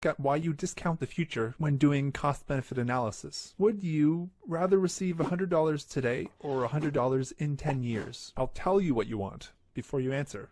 at why you discount the future when doing cost-benefit analysis. Would you rather receive $100 today or $100 in 10 years? I'll tell you what you want before you answer.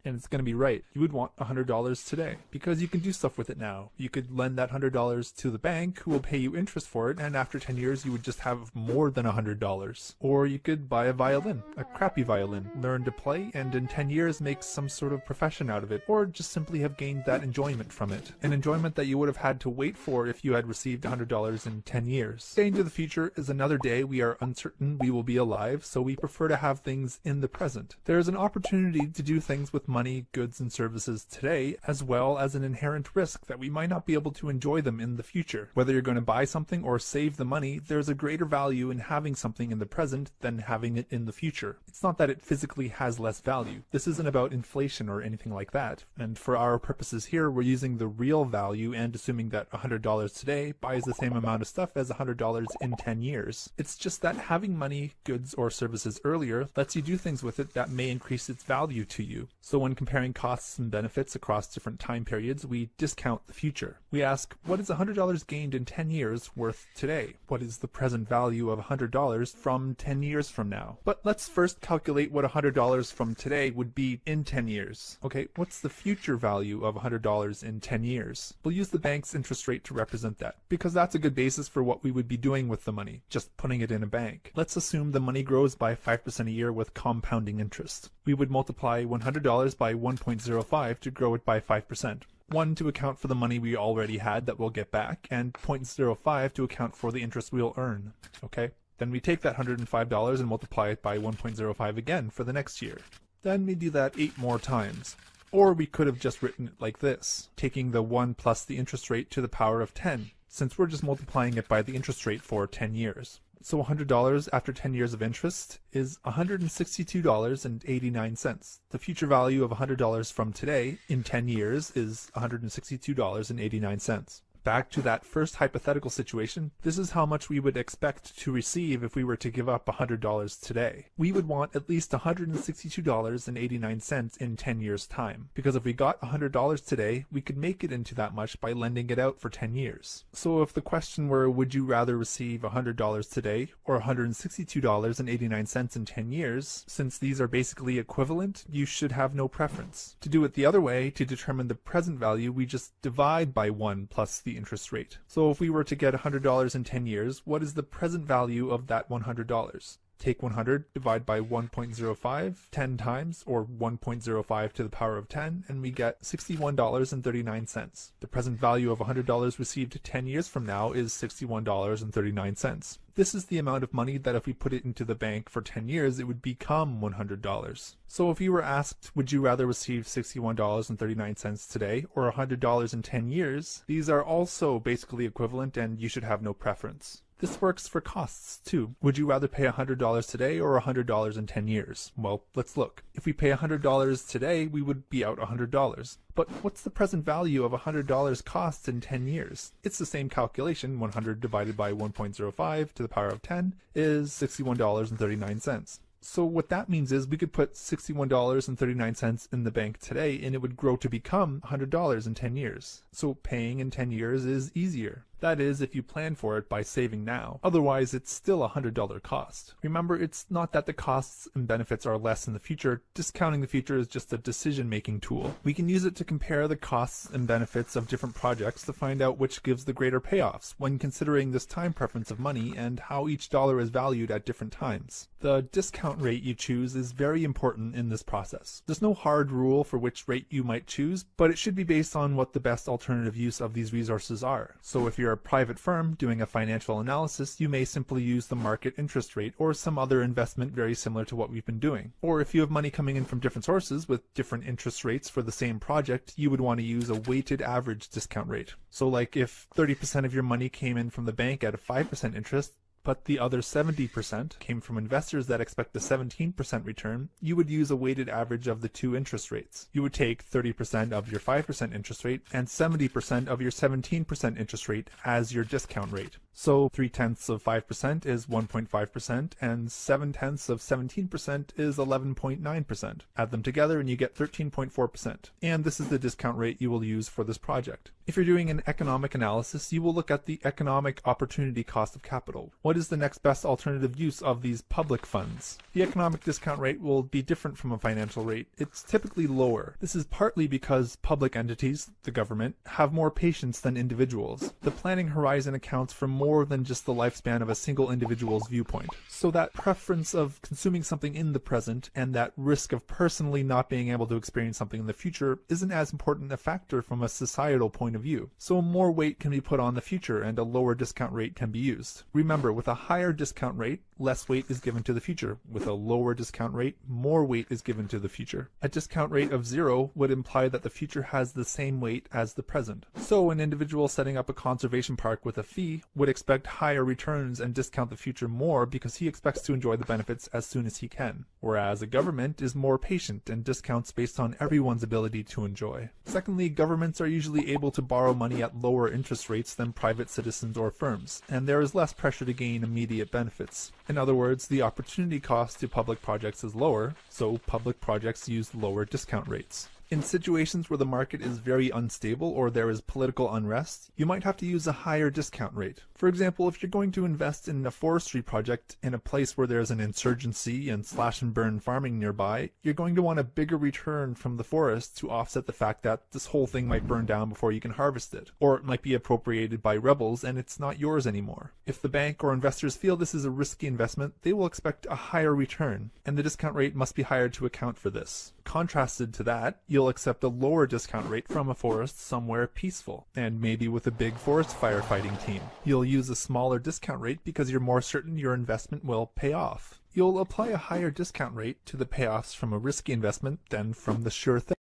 And it's going to be right. You would want $100 today because you can do stuff with it now. You could lend that $100 to the bank who will pay you interest for it, and after 10 years you would just have more than $100. Or you could buy a violin, a crappy violin, learn to play, and in 10 years make some sort of profession out of it, or just simply have gained that enjoyment from it. An enjoyment that you would have had to wait for if you had received $100 in 10 years. Day into the future is another day we are uncertain we will be alive, so we prefer to have things in the present. There is an opportunity to do things with money, goods, and services today, as well as an inherent risk that we might not be able to enjoy them in the future. Whether you're going to buy something or save the money, there's a greater value in having something in the present than having it in the future. It's not that it physically has less value. This isn't about inflation or anything like that. And for our purposes here, we're using the real value and assuming that $100 today buys the same amount of stuff as $100 in 10 years. It's just that having money, goods, or services earlier lets you do things with it that may increase its value to you. So when comparing costs and benefits across different time periods, we discount the future. We ask, what is $100 gained in 10 years worth today? What is the present value of $100 from 10 years from now? But let's first calculate what $100 from today would be in 10 years. Okay, what's the future value of $100 in 10 years? We'll use the bank's interest rate to represent that, because that's a good basis for what we would be doing with the money, just putting it in a bank. Let's assume the money grows by 5% a year with compounding interest. We would multiply $100 by 1.05 to grow it by 5%. 1 to account for the money we already had that we'll get back, and 0.05 to account for the interest we'll earn. Okay? Then we take that $105 and multiply it by 1.05 again for the next year. Then we do that 8 more times. Or we could have just written it like this, taking the 1 plus the interest rate to the power of 10, since we're just multiplying it by the interest rate for 10 years. So $100 after 10 years of interest is $162.89. The future value of $100 from today in 10 years is $162.89. Back to that first hypothetical situation, this is how much we would expect to receive if we were to give up $100 today. We would want at least $162.89 in 10 years' time, because if we got $100 today, we could make it into that much by lending it out for 10 years. So if the question were, would you rather receive $100 today or $162.89 in 10 years, since these are basically equivalent, you should have no preference. To do it the other way, to determine the present value, we just divide by 1 plus the interest rate. So if we were to get $100 in 10 years, what is the present value of that $100? Take 100, divide by 1.05 10 times, or 1.05 to the power of 10, and we get $61.39. The present value of $100 received 10 years from now is $61.39. This is the amount of money that if we put it into the bank for 10 years, it would become $100. So if you were asked, would you rather receive $61.39 today or $100 in 10 years, these are also basically equivalent and you should have no preference. This works for costs too. Would you rather pay $100 today or $100 in 10 years? Well, let's look. If we pay $100 today, we would be out $100. But what's the present value of $100 costs in 10 years? It's the same calculation. 100 divided by 1.05 to the power of 10 is $61.39. So what that means is we could put $61.39 in the bank today and it would grow to become $100 in 10 years. So paying in 10 years is easier. That is, if you plan for it by saving now. Otherwise, it's still a $100 cost. Remember, it's not that the costs and benefits are less in the future. Discounting the future is just a decision-making tool. We can use it to compare the costs and benefits of different projects to find out which gives the greater payoffs when considering this time preference of money and how each dollar is valued at different times. The discount rate you choose is very important in this process. There's no hard rule for which rate you might choose, but it should be based on what the best alternative use of these resources are. So if you're a private firm doing a financial analysis, you may simply use the market interest rate or some other investment very similar to what we've been doing. Or if you have money coming in from different sources with different interest rates for the same project, you would want to use a weighted average discount rate. So like if 30% of your money came in from the bank at a 5% interest, but the other 70% came from investors that expect a 17% return, you would use a weighted average of the two interest rates. You would take 30% of your 5% interest rate and 70% of your 17% interest rate as your discount rate. So 3/10 of 5% is 1.5% and 7/10 of 17% is 11.9%. Add them together and you get 13.4%. And this is the discount rate you will use for this project. If you're doing an economic analysis, you will look at the economic opportunity cost of capital. What is the next best alternative use of these public funds? The economic discount rate will be different from a financial rate. It's typically lower. This is partly because public entities, the government, have more patience than individuals. The planning horizon accounts for more than just the lifespan of a single individual's viewpoint. So that preference of consuming something in the present and that risk of personally not being able to experience something in the future isn't as important a factor from a societal point of view. So more weight can be put on the future and a lower discount rate can be used. Remember, with a higher discount rate, less weight is given to the future. With a lower discount rate, more weight is given to the future. A discount rate of 0 would imply that the future has the same weight as the present. So an individual setting up a conservation park with a fee would expect higher returns and discount the future more because he expects to enjoy the benefits as soon as he can. Whereas a government is more patient and discounts based on everyone's ability to enjoy. Secondly, governments are usually able to borrow money at lower interest rates than private citizens or firms, and there is less pressure to gain immediate benefits. In other words, the opportunity cost to public projects is lower, so public projects use lower discount rates. In situations where the market is very unstable or there is political unrest, you might have to use a higher discount rate. For example, if you're going to invest in a forestry project in a place where there's an insurgency and slash and burn farming nearby, you're going to want a bigger return from the forest to offset the fact that this whole thing might burn down before you can harvest it, or it might be appropriated by rebels and it's not yours anymore. If the bank or investors feel this is a risky investment, they will expect a higher return, and the discount rate must be higher to account for this. Contrasted to that, you'll accept a lower discount rate from a forest somewhere peaceful, and maybe with a big forest firefighting team. You'll use a smaller discount rate because you're more certain your investment will pay off. You'll apply a higher discount rate to the payoffs from a risky investment than from the sure thing.